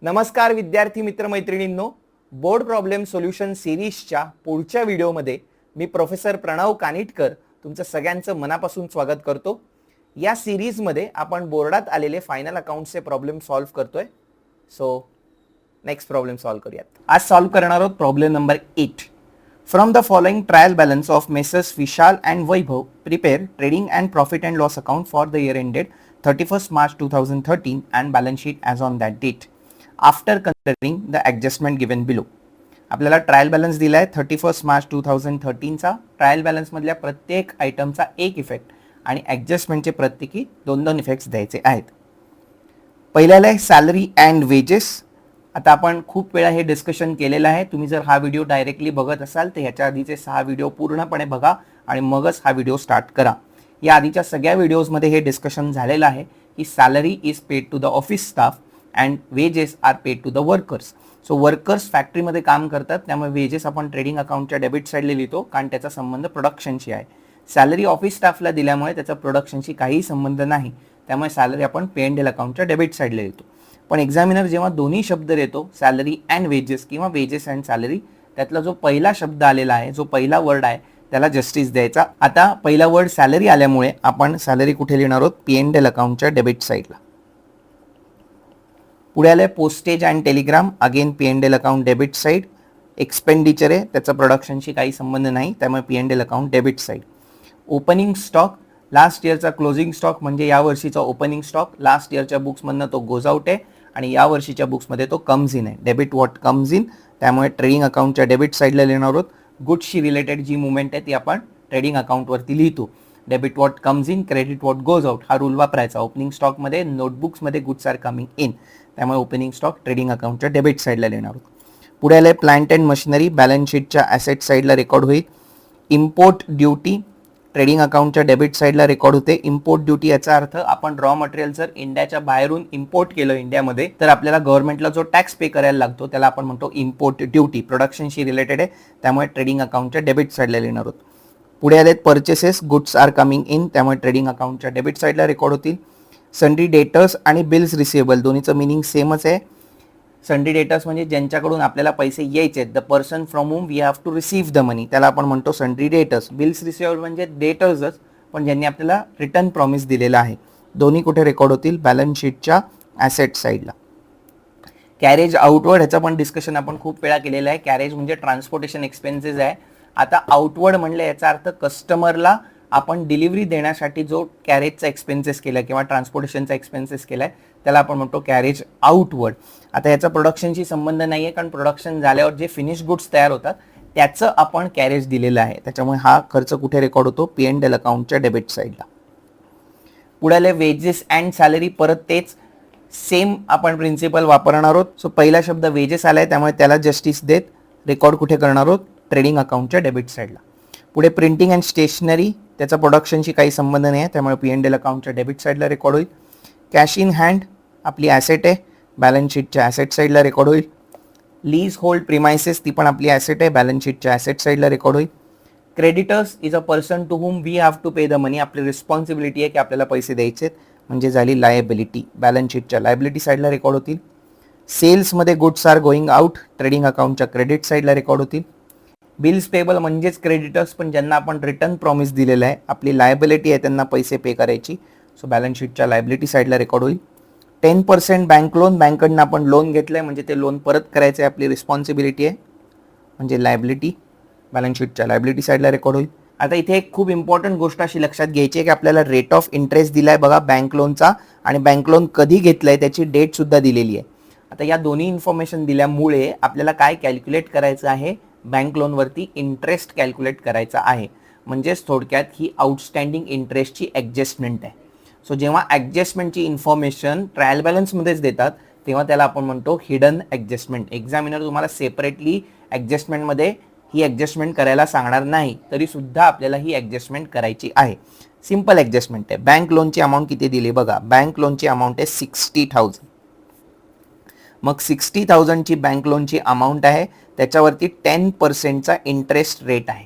नमस्कार विद्यार्थी मित्रमैत्रिणींनो, board problem solution सिरीजच्या पुढच्या व्हिडिओमध्ये मी प्रोफेसर प्रणव कानिटकर तुमचं सगळ्यांचं मनापासून स्वागत करतो। या सिरीजमध्ये आपण बोर्डात आलेले फायनल अकाउंट्सचे प्रॉब्लेम सॉल्व्ह करतोय। सो नेक्स्ट प्रॉब्लेम सॉल्व्ह करूयात। आज सॉल्व्ह करणार आहोत problem number 8। From the following trial balance of messrs Vishal and Vaibhav prepare trading and profit and loss account for the year ended 31st March 2013 and balance sheet as on that date after considering the adjustment given below. आपल्याला trial balance दिला आहे 31 March 2013चा। Trial बॅलन्समधल्या प्रत्येक आयटमचा एक effect आणि ॲडजस्टमेंटचे प्रत्येकी दोन दोन effects द्यायचे आहेत। पहिल्याला आहे सॅलरी अँड वेजेस। आता आपण खूप वेळा हे डिस्कशन केलेलं आहे। तुम्ही जर हा व्हिडिओ डायरेक्टली बघत असाल तर ह्याच्या आधीचे 6 व्हिडिओ पूर्णपणे बघा आणि मगच हा व्हिडिओ स्टार्ट करा। या आधीच्या सगळ्या व्हिडिओजमध्ये हे डिस्कशन झालेलं आहे की salary is paid to the office staff and wages are paid to the workers. So workers फॅक्टरीमध्ये काम करतात, त्यामुळे वेजेस आपण ट्रेडिंग अकाउंटच्या डेबिट साईडला लिहितो कारण त्याचा संबंध प्रोडक्शनशी आहे। सॅलरी ऑफिस स्टाफला दिल्यामुळे त्याचा प्रोडक्शनशी काहीही संबंध नाही, त्यामुळे सॅलरी आपण पे अँड एल अकाउंटच्या डेबिट साईडला लिहितो। पण एक्झामिनर जेव्हा दोन्ही शब्द देतो सॅलरी अँड वेजेस किंवा वेजेस अँड सॅलरी, त्यातला जो पहिला शब्द आलेला आहे, जो पहिला वर्ड आहे त्याला जस्टिस द्यायचा। आता पहिला वर्ड सॅलरी आल्यामुळे आपण सॅलरी कुठे लिहिणार आहोत? पी अँड एल अकाउंटच्या डेबिट साईडला। पुढे आले postage and telegram, again P and L account debit side. Expenditure आहे, त्याचा प्रोडक्शनशी काही संबंध नाही, त्यामुळे P and L account debit side. Opening stock, last इयरचा क्लोजिंग स्टॉक म्हणजे या वर्षीचा ओपनिंग स्टॉक। लास्ट इयरच्या बुक्समधनं तो गोज आउट आहे आणि या वर्षीच्या बुक्समध्ये तो कम्स इन आहे। डेबिट वॉट कम्स इन, त्यामुळे ट्रेडिंग अकाउंटच्या डेबिट साईडला लिहिणार आहोत। गुड्सशी रिलेटेड जी मुवमेंट आहे ती आपण ट्रेडिंग अकाउंटवरती लिहितो। Debit what comes in, credit what goes out हा रूल वापरायचा। ओपनिंग स्टॉकमध्ये नोटबुक्समध्ये गुड्स आर कमिंग इन, त्यामुळे ओपनिंग स्टॉक ट्रेडिंग अकाउंटच्या डेबिट साईडला लिहिणार आहोत। पुढे आले प्लांट अँड मशिनरी, बॅलन्स शीटच्या ॲसेट साईडला रेकॉर्ड होईल। इम्पोर्ट ड्युटी ट्रेडिंग अकाउंटच्या डेबिट साईडला रेकॉर्ड होते। इम्पोर्ट ड्युटी याचा अर्थ आपण रॉ मटेरियल जर इंडियाच्या बाहेरून इम्पोर्ट केलं इंडियामध्ये तर आपल्याला गव्हर्नमेंटला जो टॅक्स पे करायला लागतो त्याला आपण म्हणतो इम्पोर्ट ड्युटी। प्रोडक्शनशी रिलेटेड आहे, त्यामुळे ट्रेडिंग अकाउंटच्या डेबिट साईडला लिहिणार आहोत। पुढे आलेत purchases, goods are coming in, त्यामुळे ट्रेडिंग अकाउंटच्या डेबिट साईडला रेकॉर्ड होतील। सन्ड्री डेटर्स आणि बिल्स रिसिवेबल दोन्हीचं मिनिंग सेमच आहे। सन्ड्री डेटर्स म्हणजे ज्यांच्याकडून आपल्याला पैसे यायचे, the person from whom we have to receive the money, त्याला आपण म्हणतो सन्ड्री डेटर्स। बिल्स रिसिवेबल म्हणजे डेटर्सच, पण ज्यांनी आपल्याला रिटर्न प्रॉमिस दिलेला आहे। दोन्ही कुठे रेकॉर्ड होतील? बॅलन्स शीटच्या ॲसेट साईडला। कॅरेज आउटवर्ड, ह्याचं पण डिस्कशन आपण खूप वेळा केलेलं आहे। कॅरेज म्हणजे ट्रान्सपोर्टेशन एक्सपेन्सेस आहे। आता आउटवर्ड म्हणले याचा अर्थ कस्टमरला आपण डिलिव्हरी देण्यासाठी जो कॅरेजचा एक्सपेन्सेस केला किंवा ट्रान्सपोर्टेशनचा एक्सपेन्सेस केलाय त्याला आपण म्हणतो कॅरेज आउटवर्ड। आता याचा प्रोडक्शनशी संबंध नाही आहे, कारण प्रोडक्शन झाल्यावर जे फिनिश गुड्स तयार होतात त्याचं आपण कॅरेज दिलेलं आहे, त्याच्यामुळे हा खर्च कुठे रेकॉर्ड होतो? पी अँड एल अकाउंटच्या डेबिट साईडला। पुढे आले वेजेस अँड सॅलरी, परत तेच सेम आपण प्रिन्सिपल वापरणार आहोत। सो पहिला शब्द वेजेस आलाय, त्यामुळे त्याला जस्टिस देत रेकॉर्ड कुठे करणार आहोत? ट्रेडिंग अकाउंटच्या डेबिट साईडला। पुढे प्रिंटिंग अँड स्टेशनरी, त्याचा प्रोडक्शनशी काही संबंध नाही आहे, त्यामुळे पी अँड एल अकाउंटच्या डेबिट साईडला रेकॉर्ड होईल। कॅश इन हँड आपली ॲसेट आहे, बॅलन्स शीटच्या ॲसेट साईडला रेकॉर्ड होईल। लीज होल्ड प्रिमायसेस, ती पण आपली ॲसेट आहे, बॅलन्स शीटच्या ॲसेट साईडला रेकॉर्ड होईल। Creditors is a person to whom we have to pay the money, आपली रिस्पॉन्सिबिलिटी आहे की आपल्याला पैसे द्यायचे, म्हणजे झाली लायबिलिटी, बॅलन्स शीटच्या लायबिलिटी साईडला रेकॉर्ड होतील। सेल्समध्ये goods are going out, trading अकाउंटच्या क्रेडिट साईडला रेकॉर्ड होतील। बिल्स पेबल म्हणजेच क्रेडिटर्स, पण ज्यांना आपण रिटर्न प्रॉमिस दिलेलं आहे, आपली लायबिलिटी आहे त्यांना पैसे पे करायची, सो बॅलन्स शीटच्या लायबिलिटी साईडला रेकॉर्ड होईल। 10% बँक लोन, बँकडनं आपण लोन घेतलंय म्हणजे ते लोन परत करायचं आहे, आपली रिस्पॉन्सिबिलिटी आहे, म्हणजे लायबिलिटी, बॅलन्स शीटच्या लायबिलिटी साईडला रेकॉर्ड होईल। आता इथे एक खूप इम्पॉर्टंट गोष्ट अशी लक्षात घ्यायची आहे की आपल्याला रेट ऑफ इंटरेस्ट दिलाय बघा बँक लोनचा, आणि बँक लोन कधी घेतलंय त्याची डेट सुद्धा दिलेली आहे। आता या दोन्ही इन्फॉर्मेशन दिल्यामुळे आपल्याला काय कॅल्क्युलेट करायचं आहे? बँक लोनवरती इंटरेस्ट कॅल्क्युलेट करायचा आहे, म्हणजेच थोडक्यात ही आउटस्टँडिंग इंटरेस्टची ॲडजस्टमेंट आहे। सो जेव्हा ॲडजस्टमेंटची इन्फॉर्मेशन ट्रायल बॅलन्समध्येच देतात तेव्हा त्याला आपण म्हणतो हिडन ॲडजस्टमेंट। एक्झामिनर तुम्हाला सेपरेटली ॲडजस्टमेंटमध्ये ही ॲडजस्टमेंट करायला सांगणार नाही, तरी सुद्धा आपल्याला ही ॲडजस्टमेंट करायची आहे। सिंपल ॲडजस्टमेंट आहे। बँक लोनची अमाऊंट किती दिली बघा, बँक लोनची अमाऊंट आहे 60,000। मग 60,000ची बँक लोनची अमाऊंट आहे, त्याच्यावरती 10%चा इंटरेस्ट रेट आहे,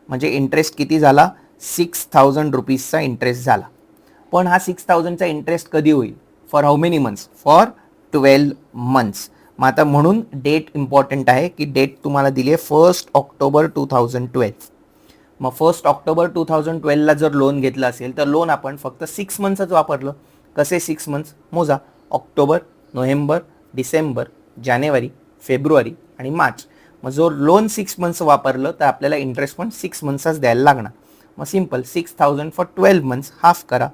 म्हणजे इंटरेस्ट किती झाला? 6,000 रुपीजचा इंटरेस्ट झाला। पण हा 6,000चा इंटरेस्ट कधी होईल? For how many months? For 12 months. मग आता म्हणून डेट इम्पॉर्टंट आहे की डेट तुम्हाला दिली आहे 1 ऑक्टोबर 2012. मग 1 ऑक्टोबर 2012ला जर लोन घेतलं असेल तर लोन आपण फक्त 6 मंथ्सच वापरलं. कसे 6 मंथ्स मोजा, ऑक्टोबर, नोव्हेंबर, डिसेंबर, जानेवारी, फेब्रुवारी आणि मार्च. मग जो लोन 6 मंथ्स वापरलं तर आपल्याला इंटरेस्ट पण 6 मंथ्सच द्यायला लागणार. मग सिम्पल 6000 फॉर 12 मंथ्स हाफ करा.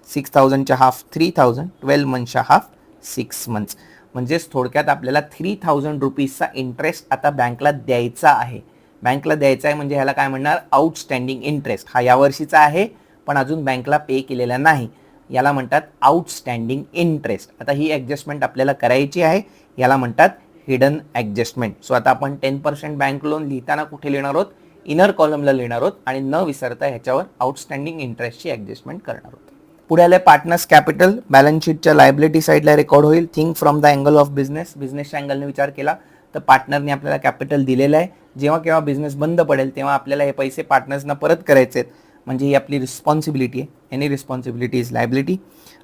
6000च्या हाफ 3000, 12 मंथच्या हाफ 6 मंथ्स. म्हणजेच थोडक्यात आपल्याला 3000 रुपीजचा इंटरेस्ट आता बँकला द्यायचा आहे. बँकला द्यायचा आहे म्हणजे ह्याला काय म्हणणार, आउटस्टँडिंग इंटरेस्ट. हा यावर्षीचा आहे पण अजून बँकला पे केलेला नाही, याला म्हणतात आउटस्टँडिंग इंटरेस्ट. आता ही ॲडजस्टमेंट आपल्याला करायची आहे, याला म्हणतात हिडन ॲडजस्टमेंट. सो आता आपण 10% बँक लोन लिहिताना कुठे लिहिणार आहोत, इनर कॉलमला लिहिणार आहोत आणि न विसरता ह्याच्यावर आउटस्टँडिंग इंटरेस्टची ॲडजस्टमेंट करणार आहोत. पुढे आले पार्टनर्स कॅपिटल. बॅलन्स शीटच्या लायबिलिटी साईडला रेकॉर्ड होईल. Think from the angle of business. बिझनेसच्या अँगलने विचार केला तर पार्टनरने आपल्याला कॅपिटल दिलेलं आहे. जेव्हा केव्हा बिझनेस बंद पडेल तेव्हा आपल्याला हे पैसे पार्टनर्सना परत करायचे आहेत, म्हणजे ही आपली रिस्पॉन्सिबिलिटी आहे. Any responsibility is liability.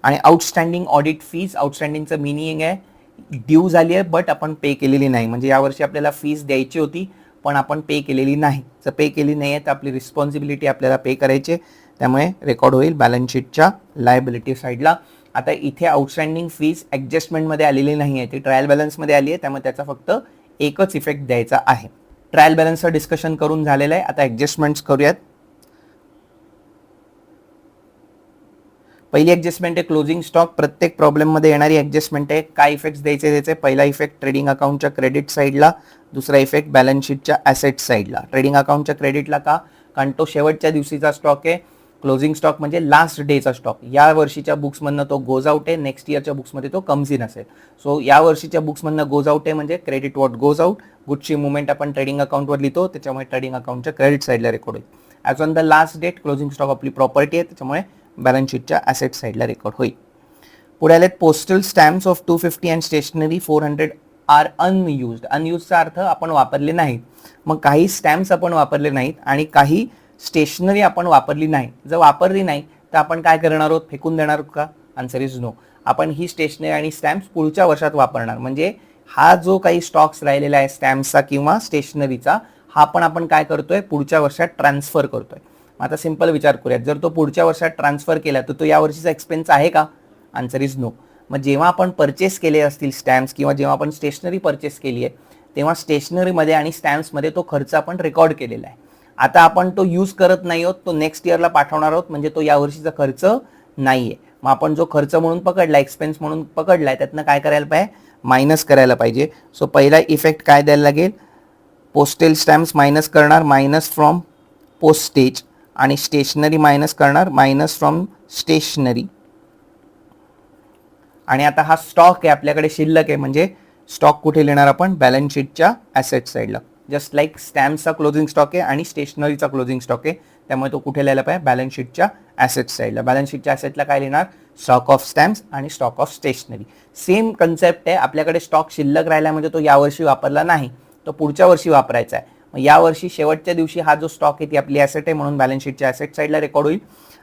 आणि आउटस्टँडिंग ऑडिट फीज. आउटस्टँडिंगचं मिनिंग आहे ड्यू झाली आहे बट आपण पे केलेली नाही. म्हणजे यावर्षी आपल्याला फीज द्यायची होती पण आपण पे केलेली नाही. जर पे केली नाही आहे तर आपली रिस्पॉन्सिबिलिटी आपल्याला पे करायची, त्यामुळे रेकॉर्ड होईल बॅलन्स शीटच्या लायबिलिटी साईडला. आता इथे आउटस्टँडिंग फीज ॲडजस्टमेंटमध्ये आलेली नाही आहे, ती ट्रायल बॅलन्समध्ये आली आहे, त्यामुळे त्याचा फक्त एकच इफेक्ट द्यायचा आहे. ट्रायल बॅलन्सचं डिस्कशन करून झालेलं आहे. आता ॲडजस्टमेंट्स करूयात. पहिली ॲडजस्टमेंट आहे क्लोजिंग स्टॉक. प्रत्येक प्रॉब्लेममध्ये येणारी ॲडजस्टमेंट आहे. काय इफेक्ट्स द्यायचे त्याचे, पहिला इफेक्ट ट्रेडिंग अकाउंटच्या क्रेडिट साईडला, दुसरा इफेक्ट बॅलन्स शीटच्या ॲसेट साईडला. ट्रेडिंग अकाउंटच्या क्रेडिटला का, कारण तो शेवटच्या दिवशीचा स्टॉक आहे. क्लोजिंग स्टॉक म्हणजे लास्ट डेचा स्टॉक. या वर्षीच्या बुक्समधनं तो गोज आउट आहे, नेक्स्ट इयरच्या बुक्समध्ये तो कम्स इन असेल. सो या वर्षीच्या बुक्समधनं गोज आउट आहे म्हणजे क्रेडिट वॉट गोज आउट. गुडची मुवमेंट आपण ट्रेडिंग अकाउंटवर लिहितो, त्याच्यामुळे ट्रेडिंग अकाउंटच्या क्रेडिट साईडला रेकॉर्ड होईल. As on the last date closing stock आपली प्रॉपर्टी आहे, त्याच्यामुळे बॅलन्स शीटच्या ॲसेट साईडला रेकॉर्ड होईल. पुढे आलेत postal stamps of 250 and stationery 400 are unused. अनयुजचा अर्थ आपण वापरले नाहीत. मग काही स्टॅम्प्स आपण वापरले नाहीत आणि काही स्टेशनरी आपण वापरली नाही. जर वापरली नाही तर आपण काय करणार आहोत, फेकून देणार आहोत का? Answer is no. आपण ही स्टेशनरी आणि स्टॅम्प्स पुढच्या वर्षात वापरणार. म्हणजे हा जो काही स्टॉक्स राहिलेला आहे स्टॅम्प्सचा किंवा स्टेशनरीचा, हा पण आपण काय करतोय, पुढच्या वर्षात ट्रान्सफर करतोय. आता सिंपल विचार करूयात, जर तो पुढच्या वर्षात ट्रान्सफर केला तर तो या वर्षीचा एक्सपेन्स आहे का? Answer is no. मग जेव्हा आपण परचेस केले असतील स्टॅम्प्स किंवा जेव्हा आपण स्टेशनरी परचेस केली आहे तेव्हा स्टेशनरीमध्ये आणि स्टॅम्प्समध्ये तो खर्च आपण रेकॉर्ड केलेला आहे. आता आपण तो यूज करत नाही आहोत, तो नेक्स्ट इयरला पाठवणार आहोत, म्हणजे तो यावर्षीचा खर्च नाही आहे. मग आपण जो खर्च म्हणून पकडला, एक्सपेन्स म्हणून पकडला आहे, त्यातनं काय करायला पाहिजे, मायनस करायला पाहिजे. सो पहिला इफेक्ट काय द्यायला लागेल, पोस्टल स्टॅम्प्स मायनस करणार, मायनस फ्रॉम पोस्टेज, आणि स्टेशनरी मायनस करणार, मायनस फ्रॉम स्टेशनरी. आणि आता हा स्टॉक आहे आपल्याकडे शिल्लक आहे, म्हणजे स्टॉक कुठे लिहिणार आपण, बॅलन्स शीटच्या ॲसेट साईडला. जस्ट लाईक स्टॅम्प्सचा क्लोजिंग स्टॉक आहे आणि स्टेशनरीचा क्लोजिंग स्टॉक आहे, त्यामुळे तो कुठे लिहायला पाहिजे, बॅलन्स शीटच्या ॲसेट साईडला. बॅलन्स शीटच्या ॲसेटला काय लिहिणार, स्टॉक ऑफ स्टॅम्प्स आणि stock of stationery. Same concept आहे. आपल्याकडे स्टॉक शिल्लक राहिला म्हणजे तो यावर्षी वापरला नाही, तो पुढच्या वर्षी वापरायचा आहे. मग यावर्षी शेवटच्या दिवशी हा जो स्टॉक आहे ती आपली ॲसेट आहे, म्हणून बॅलन्स शीटच्या ॲसेट साईडला रेकॉर्ड होईल.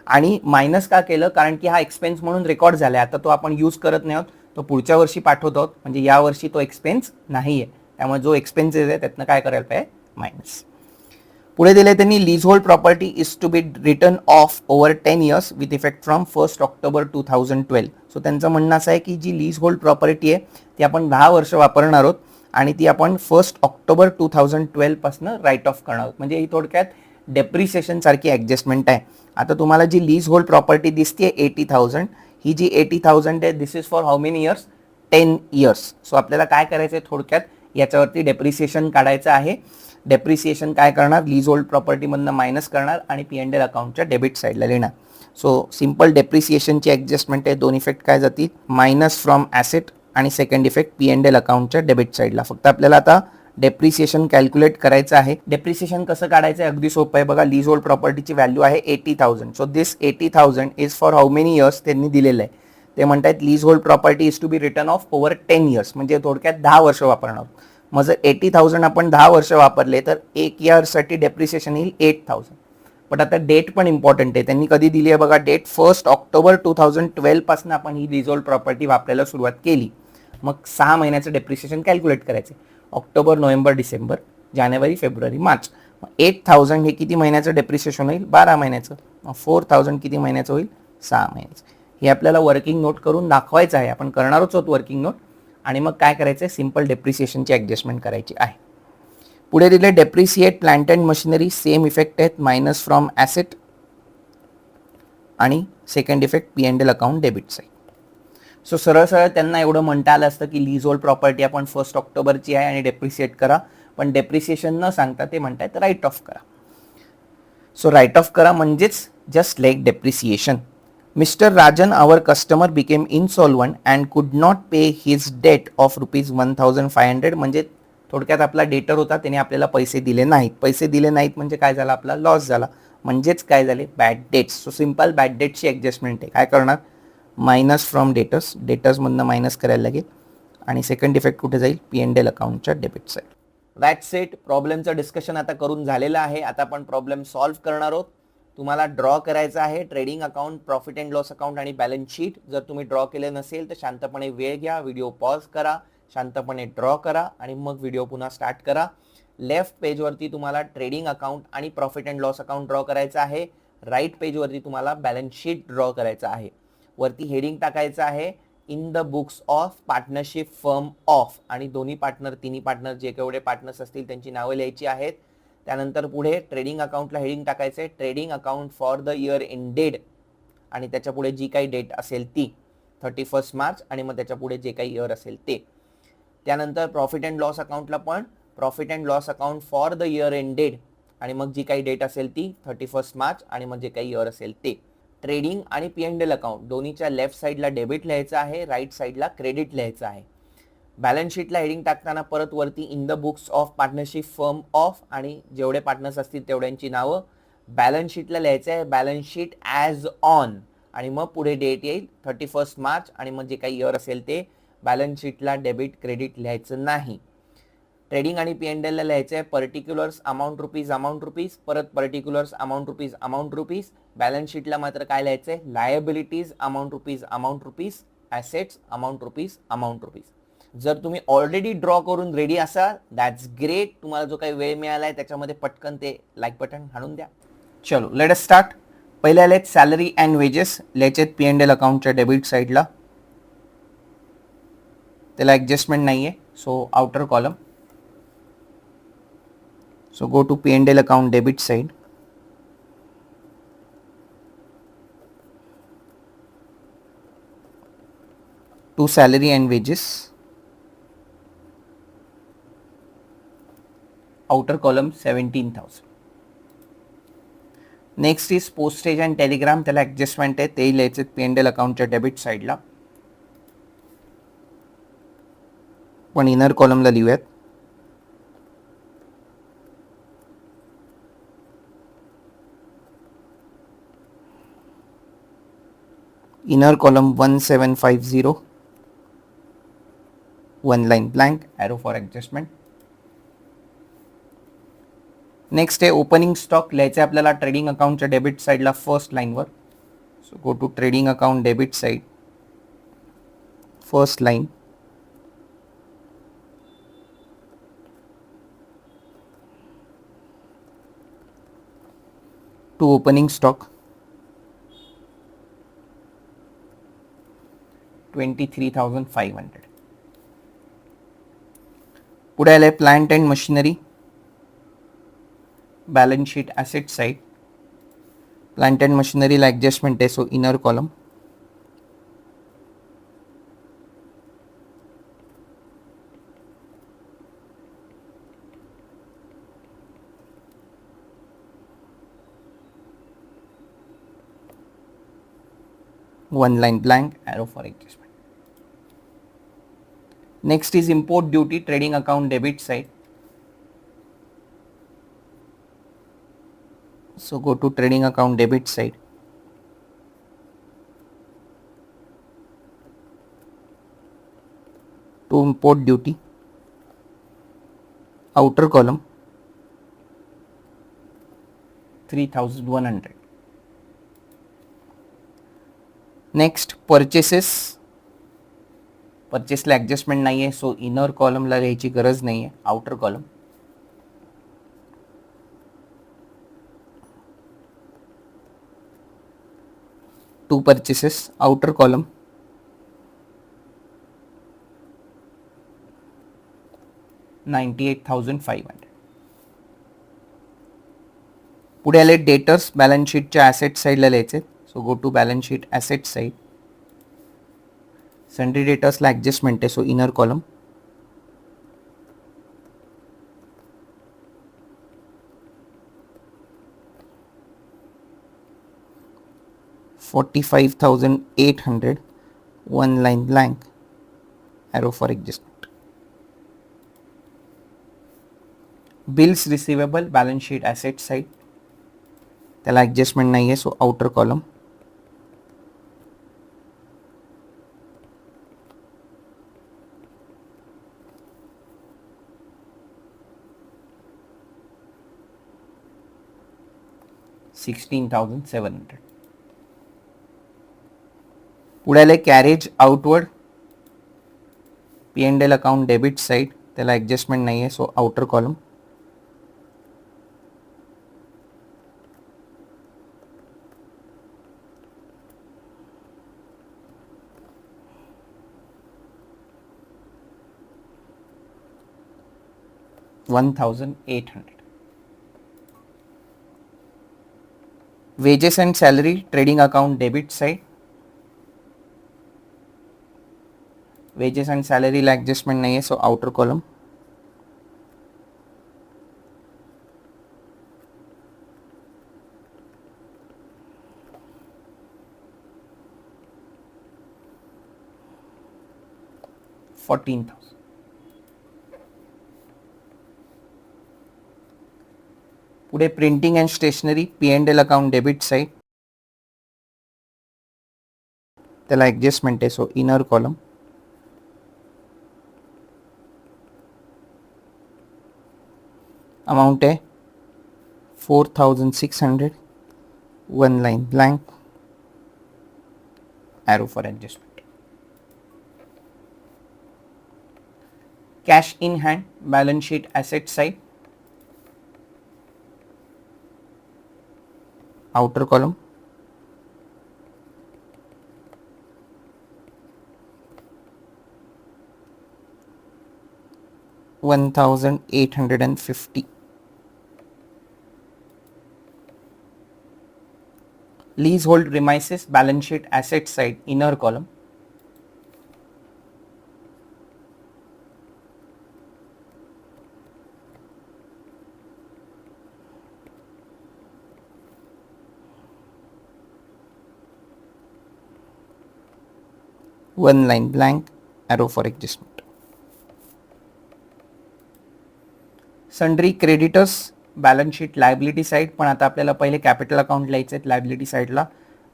आणि मायनस का केलं, कारण की हा एक्सपेन्स म्हणून रेकॉर्ड झाला आहे. आता तो आपण यूज करत नाही आहोत, तो पुढच्या वर्षी पाठवत आहोत, म्हणजे यावर्षी तो एक्सपेन्स नाही आहे. त्यामुळे जो एक्सपेन्सेस आहे त्यातनं काय करायला पाहिजे, मायनस. पुढे दिले त्यांनी, leasehold property is to be written off over 10 years with effect from 1 October 2012. So त्यांचं म्हणणं असं आहे की जी लीज होल्ड प्रॉपर्टी आहे ती आपण 10 वर्ष वापरणार आहोत आणि ती आपण 1 ऑक्टोबर 2012 पासून राईट ऑफ करणार आहोत. म्हणजे ही थोडक्यात डेप्रिसिएशन सारखी ॲडजस्टमेंट आहे. आता तुम्हाला जी लीज होल्ड प्रॉपर्टी दिसते 80,000, ही जी 80,000 आहे this is for how many years, 10 years. So आपल्याला काय करायचं आहे, थोडक्यात याच्यावरती डेप्रिसिएशन काढायचं आहे. डेप्रिसिएशन काय करणार, लीज होल्ड प्रॉपर्टीमधनं मायनस करणार आणि P&L अकाउंटच्या डेबिट साईडला लिहिणार. सो सिंपल डेप्रिसिएशनची ॲडजस्टमेंट आहे. दोन इफेक्ट काय जातील, मायनस फ्रॉम ॲसेट आणि सेकंड इफेक्ट P&L अकाउंटच्या डेबिट साईडला. फक्त आपल्याला आता डेप्रिसिएशन कॅल्क्युलेट करायचं आहे. डेप्रिसिएशन कसं काढायचं आहे, अगदी सोपं आहे. बघा, लीज होल्ड प्रॉपर्टीची व्हॅल्यू आहे 80,000. So this 80,000 is for how many years त्यांनी दिलेलं आहे. ते म्हणतात leasehold property is to be written off over 10 years, म्हणजे थोडक्यात 10 वर्ष वापरणार. मग जर 80,000 आपण 10 वर्ष वापरले तर 1 इयरसाठी डेप्रिसिएशन येईल 8,000. पण आता डेट पण इम्पॉर्टंट आहे. त्यांनी कधी दिली आहे बघा, डेट 1 ऑक्टोबर 2012 पासून आपण ही लीज होल्ड प्रॉपर्टी वापरायला सुरुवात केली. मग 6 महिन्याचं डेप्रिसिएशन कॅल्क्युलेट करायचे. ऑक्टोबर, नोव्हेंबर, डिसेंबर, जानेवारी, फेब्रुवारी, मार्च. 8,000 हे किती महिन्याचं डेप्रिसिएशन होईल? 12 महिन्याचं. 4,000 किती महिन्याचं होईल? 6 महिन्याचं. हे आपल्याला वर्किंग नोट करून दाखवायचं आहे. आपण करणारच आहोत वर्किंग नोट. आणि मग काय करायचं आहे? सिम्पल डेप्रिसिएशनची ॲडजस्टमेंट करायची आहे. पुढे दिले depreciate plant and machinery, same effect आहेत, मायनस फ्रॉम ॲसेट. आणि second effect P&L account debit side. So सरळ सरळ त्यांना एवढं म्हणता आलं असतं की लीज होल्ड प्रॉपर्टी आपण 1 ऑक्टोबरची आहे आणि डेप्रिसिएट करा, पण डेप्रिसिएशन न सांगता ते म्हणतायत राईट ऑफ करा. सो राईट ऑफ करा म्हणजेच just like depreciation. Mister Rajan, our customer, became insolvent and could not pay his debt of ₹1,500. म्हणजे थोडक्यात आपला डेटर होता, त्याने आपल्याला पैसे दिले नाहीत. पैसे दिले नाहीत म्हणजे काय झालं? आपला लॉस झाला. म्हणजेच काय झाले? Bad debts. So simple bad डेटची ॲडजस्टमेंट आहे. काय करणार? मायनस फ्रॉम डेटर्स, डेटर्समधनं मायनस करायला लागेल. आणि सेकंड इफेक्ट कुठे जाईल? P&L अकाउंटच्या डेबिट साईड. That's it. प्रॉब्लेमचं डिस्कशन आता करून झालेलं आहे. आता आपण प्रॉब्लेम सॉल्व्ह करणार आहोत. तुम्हाला ड्रॉ करायचं आहे trading account, profit and loss account आणि बॅलन्स शीट. जर तुम्ही ड्रॉ केले नसेल तर शांतपणे वेळ घ्या, व्हिडिओ पॉज करा, शांतपणे ड्रॉ करा आणि मग व्हिडिओ पुन्हा स्टार्ट करा. लेफ्ट पेजवरती तुम्हाला ट्रेडिंग अकाउंट आणि profit and loss account draw करायचं आहे. राईट पेजवरती तुम्हाला बॅलन्स शीट ड्रॉ करायचं आहे. वरती हेडिंग टाकायचं आहे in the books of partnership firm of, आणि दोन्ही पार्टनर, तिन्ही पार्टनर, जे केवढे पार्टनर्स असतील त्यांची नावं लिहायची आहेत. त्यानंतर पुढे ट्रेडिंग अकाउंटला हेडिंग टाकायचं आहे trading account for the year ended, आणि त्याच्या पुढे जी काही डेट असेल ती 31 मार्च, आणि मग त्याच्या पुढे जे काही इयर असेल ते. त्यानंतर प्रॉफिट अँड लॉस अकाउंटला पण profit and loss account for the year ended, आणि मग जी काही डेट असेल ती 31 मार्च, आणि मग जे काही इयर असेल ते. ट्रेडिंग आणि P&L अकाउंट दोन्हीच्या लेफ्ट साईडला डेबिट लिहायचं आहे, राईट साईडला क्रेडिट लिहायचं आहे. बॅलन्स शीटला हेडिंग टाकताना परत वरती in the books of partnership firm of, आणि जेवढे पार्टनर्स असतील तेवढ्यांची नावं. बॅलन्स शीटला लिहायचं आहे बॅलन्स शीट ॲज ऑन, आणि मग पुढे डेट येईल 31 मार्च, आणि मग जे काही इयर असेल ते. बॅलन्स शीटला डेबिट क्रेडिट लिहायचं नाही. ट्रेडिंग आणि P&L ला लिहायचं आहे पर्टिक्युलर्स अमाऊंट रुपीज, परत पर्टिक्युलर्स अमाऊंट रुपीज. बॅलन्स शीटला मात्र काय लिहायचं आहे? Liabilities amount rupees, assets amount rupees. जर तुम्ही ऑलरेडी ड्रॉ करून रेडी असाल, दॅट्स ग्रेट. तुम्हाला जो काही वेळ मिळाला आहे त्याच्यामध्ये पटकन ते लाईक बटन हाणून द्या. चलो लेट अस स्टार्ट. पहिले आलेत सॅलरी अँड वेजेस, लिहायचे P&L अकाउंटच्या डेबिट साईडला. त्याला ॲडजस्टमेंट नाही आहे, so outer column. So go to P&L account debit side. To salary and wages. Outer column 17,000. Next is postage and telegram. त्याला ॲडजस्टमेंट आहे, ते लिहायचे P&L अकाउंटच्या डेबिट साईडला. पण इनर कॉलमला लिहूयात. Inner column 1750, one line blank, arrow for adjustment. Next आहे opening stock, लिहायचं आहे आपल्याला ट्रेडिंग अकाउंटच्या डेबिट साईडला फर्स्ट लाईनवर. So go to trading account debit side, first line. To opening stock 23,500. पुढे आले plant and machinery, balance sheet asset side. Plant and मशिनरीला ॲडजस्टमेंट आहे, so inner column. One line blank, arrow for adjustment. Next is import duty, trading account debit side. So go to trading account debit side. To import duty, outer column 3,100. Next, purchases, परचेसला adjustment नाही आहे, so inner कॉलमला लिहायची गरज नाही आहे, outer column. To purchases, outer column. $98,500. पुढे आले डेटर्स. बॅलन्स शीटच्या ॲसेट साईडला लिहायचे, so go to balance sheet asset side. Sundry डेटर्सला ॲडजस्टमेंट आहे, so inner column. $45,800, one line blank, arrow for adjustment. Bills receivable, balance sheet asset side, त्याला adjustment नाही आहे, सो आउटर कॉलम. $16,700. पुढे आले carriage outward, P&L account debit side, त्याला adjustment नाही आहे, so outer column. $1,800. Wages and salary, trading account debit side, wages and सॅलरीला adjustment नाही आहे, सो आउटर कॉलम. $14,000. पुढे printing and stationery, P&L account debit side, त्याला ॲडजस्टमेंट आहे, so inner column. Amount आहे 4,600, one line blank, arrow for adjustment. Cash in hand, balance sheet asset side, outer column. $1,850. Leasehold premises, balance sheet asset side, inner column. One line blank, arrow for adjustment. Sundry creditors, balance sheet liability side, पण आता आपल्याला पहिले capital account लिहायचे आहेत liability साईडला,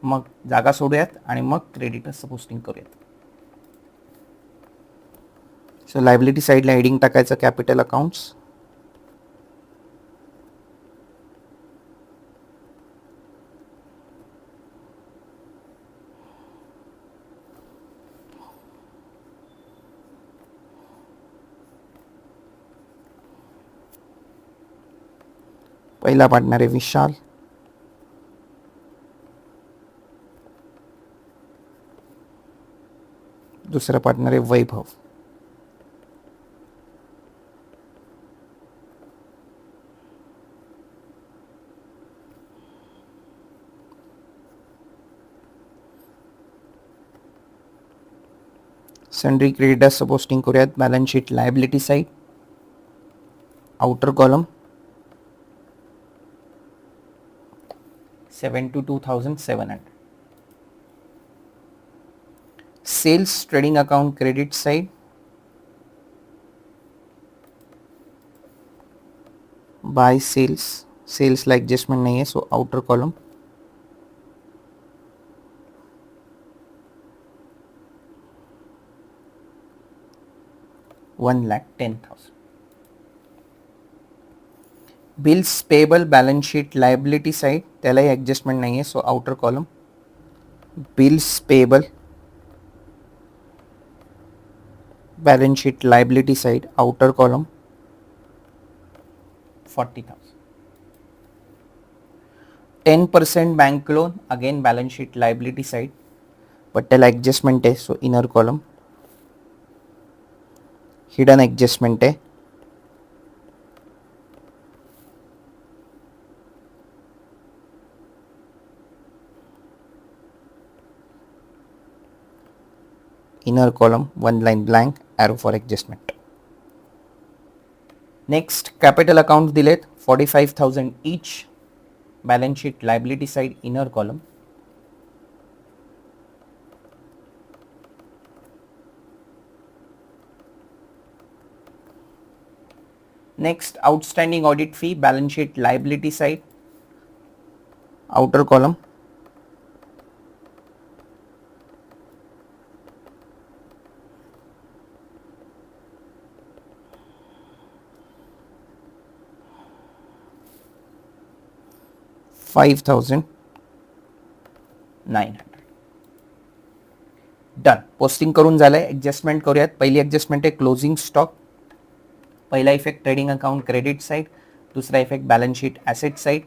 मग जागा सोडूयात आणि मग क्रेडिटर्सचं पोस्टिंग करूयात. सो लायबिलिटी साईडला हेडिंग टाकायचं कॅपिटल अकाउंट्स. पहिला पार्टनर आहे विशाल, दुसरा पार्टनर आहे वैभव. सन्ड्री क्रेडिटर्सचं पोस्टिंग करूयात balance sheet liability side, outer column. 72,700. Sales trading account credit side, by सेल्सला ॲडजस्टमेंट नाही आहे, so outer column. $1,10,000. Bills payable, balance sheet liability side, त्यालाही ॲडजस्टमेंट नाही आहे, so outer column. Bills payable, balance sheet liability side, outer column 40,000. 10% bank loan, again balance sheet liability side, but त्याला adjustment आहे, so inner column. Hidden adjustment आहे, inner column, one line blank, arrow for adjustment. Next, capital accounts दिलेत 45,000 each, balance sheet liability side, inner column. Next, outstanding audit fee, balance sheet liability side, outer column. $5,900. Done. Posting करून झालंय. Adjustment करूयात. पहिली adjustment आहे closing stock. पहिला effect trading account credit side, दुसरा effect balance sheet asset side.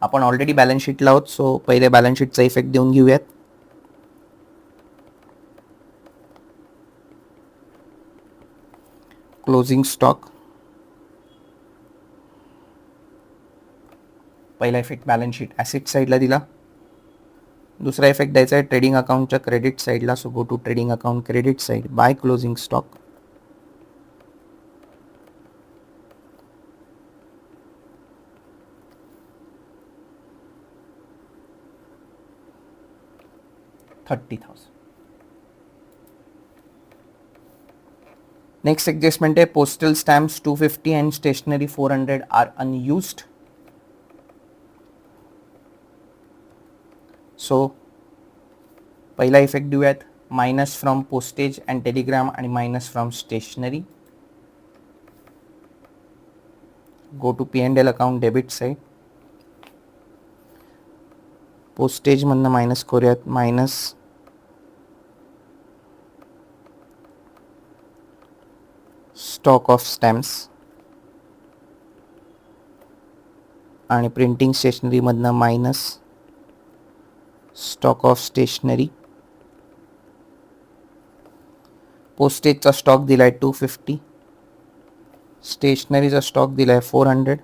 आपण already balance शीटला आहोत, सो पहिले बॅलन्स शीटचा इफेक्ट देऊन घेऊयात. क्लोजिंग स्टॉक, पहिला इफेक्ट बॅलन्स शीट ॲसेट साइडला दिला. दुसरा इफेक्ट द्यायचा आहे ट्रेडिंग अकाउंटच्या क्रेडिट साइडला, so go to trading account credit side, by closing stock. $30,000. Next adjustment है postal stamps 250 and stationery 400 are unused. So पहिला इफेक्ट देऊयात, minus from postage and telegram आणि minus from stationery. Go to P&L account debit side. Postage मधनं minus करूयात, minus stock of stamps आणि printing stationery मधनं minus stock of stationery. पोस्टेजचा stock दिलाय 250, स्टेशनरीचा stock दिलाय 400,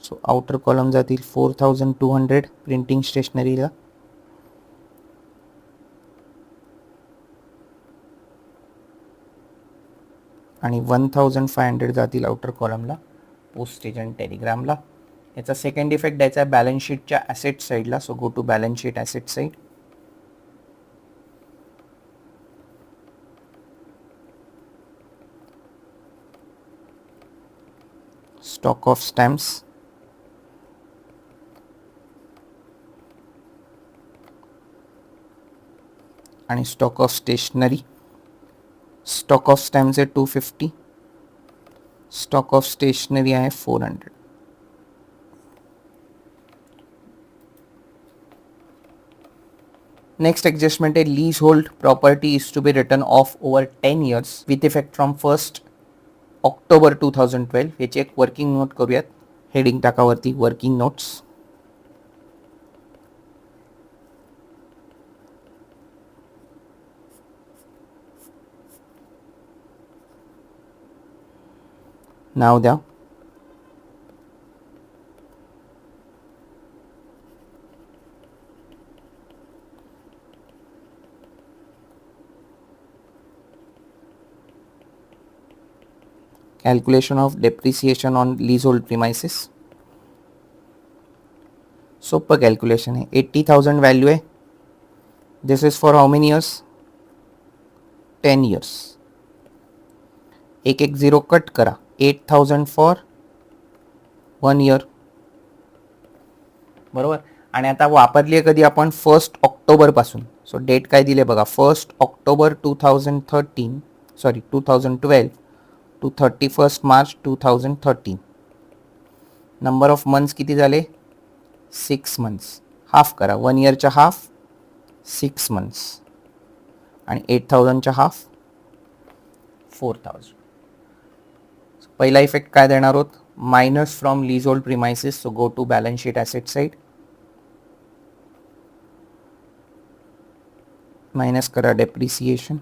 सो आउटर कॉलम जातील 4200 printing स्टेशनरीला आणि 1500 जातील आउटर कॉलमला पोस्टेज आणि टेलिग्रामला. याचा सेकंड इफेक्ट द्यायचा आहे बॅलन्स शीटच्या ॲसेट साईडला, so go to balance sheet asset side. Stock of stamps आणि stock of stationery. Stock of stamps आहे 250, स्टॉक ऑफ स्टेशनरी आहे 400. नेक्स्ट एडजस्टमेंट है leasehold property is to be written off over 10 years with effect from 1 October 2012. याची एक working note करूयात. Heading टाकावरती working notes. नाव द्या. Calculation of depreciation on leasehold premises. सोपं कॅल्क्युलेशन आहे. 80,000 व्हॅल्यू आहे. This is for how many years? 10 years. एक 0 कट करा. 8,000 फॉर 1 year. बरोबर. आणि आता वापरली आहे कधी आपण? 1 October पासून. सो डेट काय दिले बघा, 1 October 2013 sorry 2012 to 31 March 2013. Number of months किती झाले? 6 months. हाफ करा. 1 yearच्या हाफ 6 months. आणि 8,000च्या हाफ 4,000. पहिला इफेक्ट काय देणार आहोत, minus from leasehold premises. So go to balance sheet asset side, minus करा डेप्रिसिएशन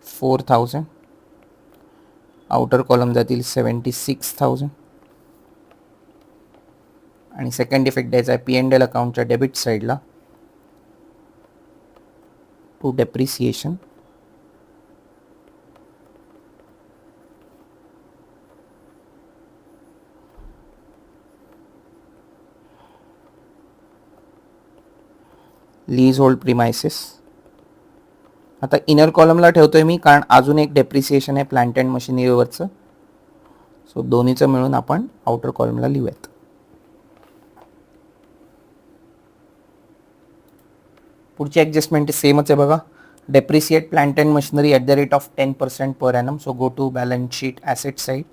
4,000, आउटर कॉलम जातील 76,000. आणि सेकंड इफेक्ट द्यायचा आहे P&L अकाउंटच्या डेबिट साईडला to depreciation 11,000 leasehold premises. आता इनर कॉलमला ठेवतोय मी कारण अजून एक डेप्रिसिएशन आहे प्लांट अँड मशिनरीवरचं. सो दोन्हीचं मिळून आपण आउटर कॉलमला लिहूयात. पुढची ॲडजस्टमेंट सेमच आहे बघा, depreciate plant and machinery at the rate of 10% per annum. So go to balance sheet asset side.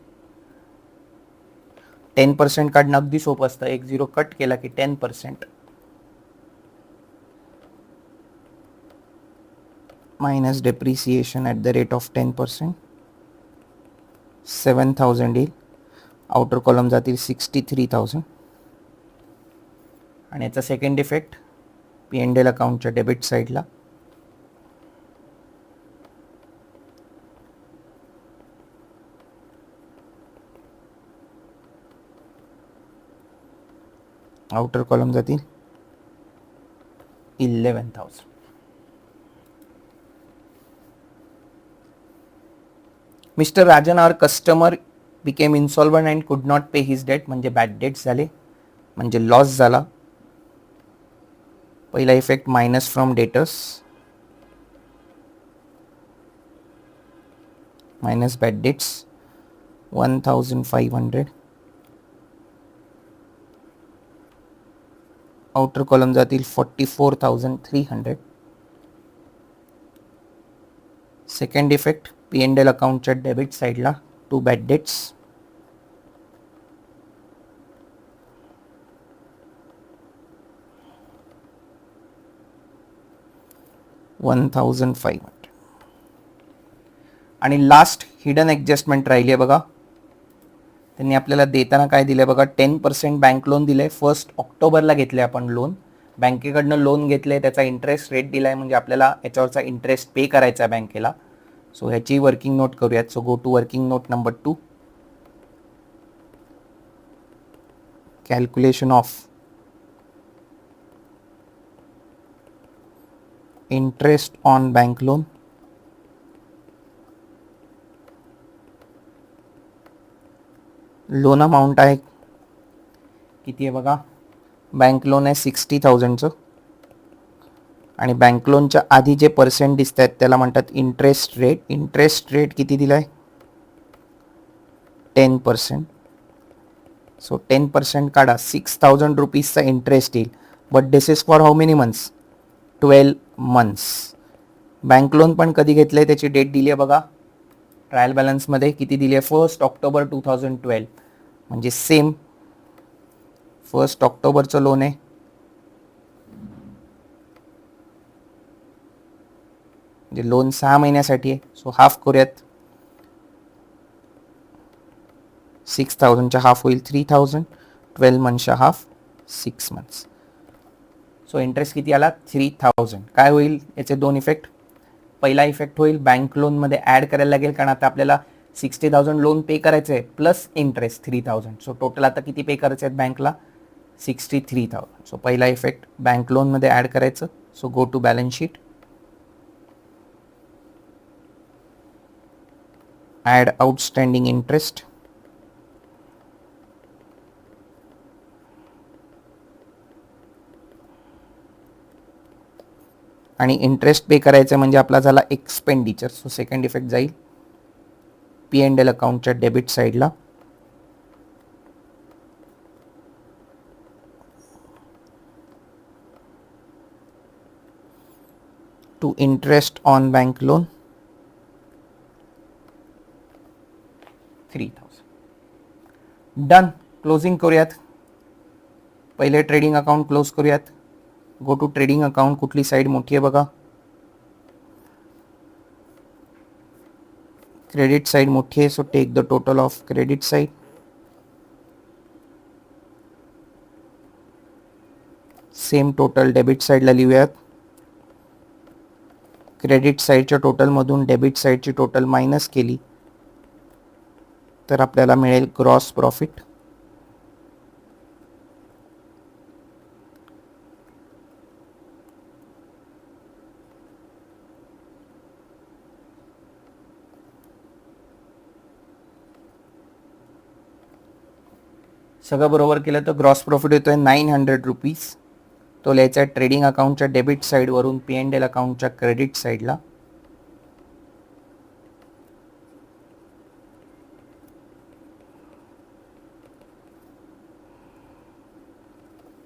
10% काढणं अगदी सोपं असतं, 1 कट केला की 10% minus depreciation at the rate of 10%, 7,000 येईल. आउटर कॉलम जातील 63,000. आणि याचा सेकंड इफेक्ट P&L अकाउंटच्या डेबिट साईडला आउटर कॉलम जातील 11,000. Mr Rajan our customer became insolvent and could not pay his debt. म्हणजे बॅड डेट्स झाले, म्हणजे लॉस झाला. पहिला effect minus from debtors minus bad debts 1,500. Outer column जातील 44,300. सेकंड इफेक्ट P&L अकाउंटच्या डेबिट साईडला टू बॅड डेट्स 1,500. आणि लास्ट हिडन ॲडजस्टमेंट राहिली आहे बघा. त्यांनी आपल्याला देताना काय दिलं आहे बघा, 10% बँक लोन दिलं आहे. 1 ऑक्टोबरला घेतलं आहे आपण लोन, बँकेकडनं लोन घेतलं आहे, त्याचा इंटरेस्ट रेट दिला आहे, म्हणजे आपल्याला याच्यावरचा इंटरेस्ट पे करायचा आहे बँकेला. सो ह्याची वर्किंग नोट करूयात. So go to working note number 2, calculation of interest on bank loan. Loan amount आहे किती आहे बघा, बँक लोन आहे 60,000चं. आणि बँक लोनच्या आधी जे पर्सेंट दिसत आहेत त्याला म्हणतात इंटरेस्ट रेट. इंटरेस्ट रेट किती दिला आहे, 10%. सो 10% काढा, 6,000 रुपीजचा इंटरेस्ट येईल. But this is for how many months, 12 months. Bank loan पण कधी घेतलं आहे त्याची डेट दिली आहे बघा, ट्रायल बॅलन्समध्ये किती दिली आहे, 1 ऑक्टोबर 2012. म्हणजे सेम 1 ऑक्टोबरचं लोन आहे. म्हणजे लोन 6 महिन्यासाठी आहे. सो हाफ करूयात, 6,000च्या हाफ होईल 3,000, 12 मंथच्या हाफ 6 मंथ्स. सो इंटरेस्ट किती आला, 3,000. काय होईल याचे दोन इफेक्ट. पहिला इफेक्ट होईल बँक लोनमध्ये ॲड करायला लागेल, कारण आता आपल्याला 60,000 लोन पे करायचं आहे प्लस इंटरेस्ट 3,000. सो टोटल आता किती पे करायचे आहेत बँकला, 63,000. सो पहिला इफेक्ट बँक लोनमध्ये ॲड करायचं. So go to balance sheet, add outstanding interest. आणि इंटरेस्ट पे करायचं म्हणजे आपला झाला एक्सपेंडिचर. सो सेकंड इफेक्ट जाईल P&L अकाउंटच्या डेबिट साईडला to interest on bank loan 3,000. Done. Closing करूयात. पहिले ट्रेडिंग अकाउंट क्लोज करूयात. Go to trading account. कुठली साईड मोठी आहे बघा. क्रेडिट साईड मोठी आहे, so take the total of credit side. Same total debit साईडला लिहूयात. क्रेडिट साईडच्या टोटलमधून डेबिट साईडची टोटल मायनस केली तर आपल्याला मिळेल ग्रॉस प्रॉफिट. सगळं बरोबर केलं तर ग्रॉस प्रॉफिट येतोय 900 रुपीज. तो लिहायचा आहे ट्रेडिंग अकाउंटच्या डेबिट साईडवरून P&L अकाउंटच्या क्रेडिट साईडला.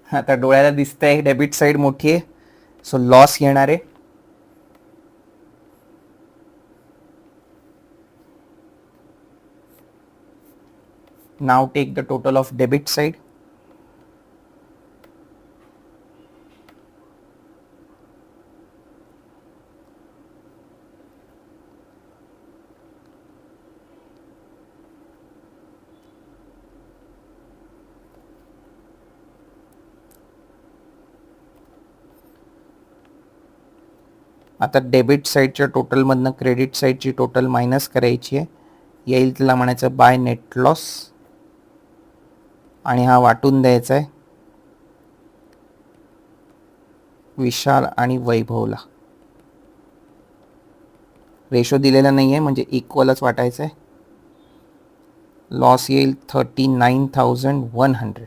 आता डोळ्याला दिसतंय डेबिट साईड मोठी आहे, सो लॉस येणार आहे. नाव take the total of debit side. आता डेबिट साईडच्या टोटलमधनं क्रेडिट साईडची टोटल मायनस करायची आहे. येईल त्याला म्हणायचं बाय नेट लॉस आणि हा वाटून द्यायचा आहे विशाल आणि वैभवला. रेशो दिलेला नाही आहे म्हणजे इक्वलच वाटायचं आहे. लॉस येईल 39,100.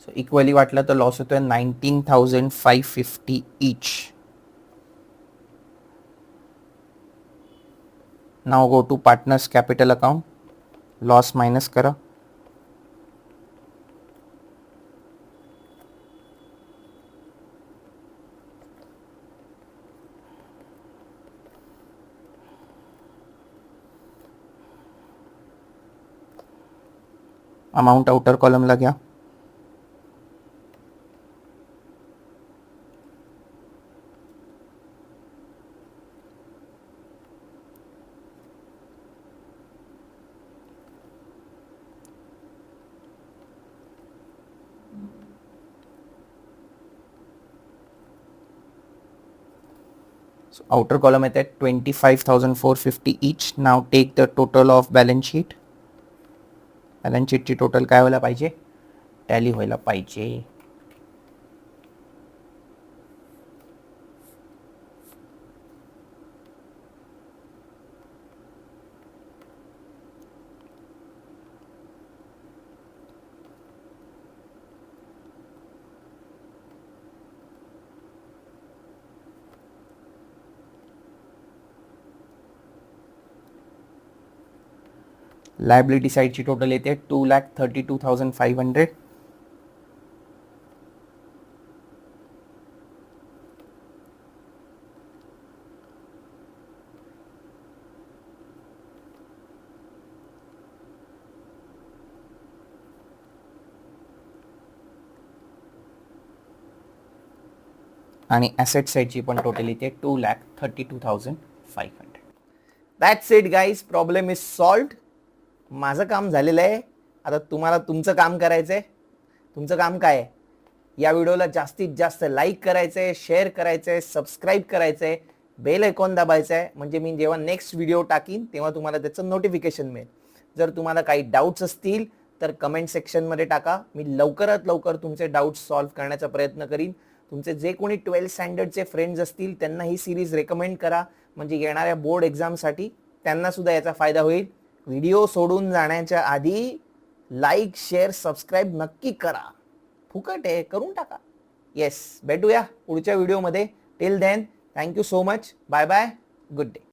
सो इक्वली वाटलं तर लॉस होतोय 19,550 इच. नाव go to partners capital account. Loss minus करा. अमाऊंट आउटर कॉलमला घ्या. So outer column येते 25,450 each. Now take the total of balance sheet. Balance शीटची टोटल काय व्हायला पाहिजे? टॅली व्हायला पाहिजे. लायबिलिटी साईडची टोटल येते 2,32,500. आणि ॲसेट साईडची पण टोटल येते 2,32,500. That's it guys. Problem is solved. माझं काम झालेलं आहे. आता तुम्हाला तुमचं काम करायचं आहे. तुमचं काम काय आहे? या व्हिडिओला जास्तीत जास्त लाईक करायचं आहे, शेअर करायचं आहे, सबस्क्राईब करायचं आहे, बेल आयकॉन दाबायचं आहे, म्हणजे मी जेव्हा नेक्स्ट व्हिडिओ टाकीन तेव्हा तुम्हाला त्याचं नोटिफिकेशन मिळेल. जर तुम्हाला काही डाऊट्स असतील तर कमेंट सेक्शनमध्ये टाका. मी लवकरात लवकर तुमचे डाऊट्स सॉल्व्ह करण्याचा प्रयत्न करीन. तुमचे जे कोणी 12th स्टँडर्डचे फ्रेंड्स असतील त्यांना ही सिरीज रेकमेंड करा, म्हणजे येणाऱ्या बोर्ड एक्झामसाठी त्यांना सुद्धा याचा फायदा होईल. व्हिडिओ सोडून जाण्याच्या आधी लाईक, शेअर, सबस्क्राईब नक्की करा. फुकट आहे, करून टाका. येस, भेटूया पुढच्या व्हिडिओमध्ये. Till then, thank you so much. Bye bye. Good day.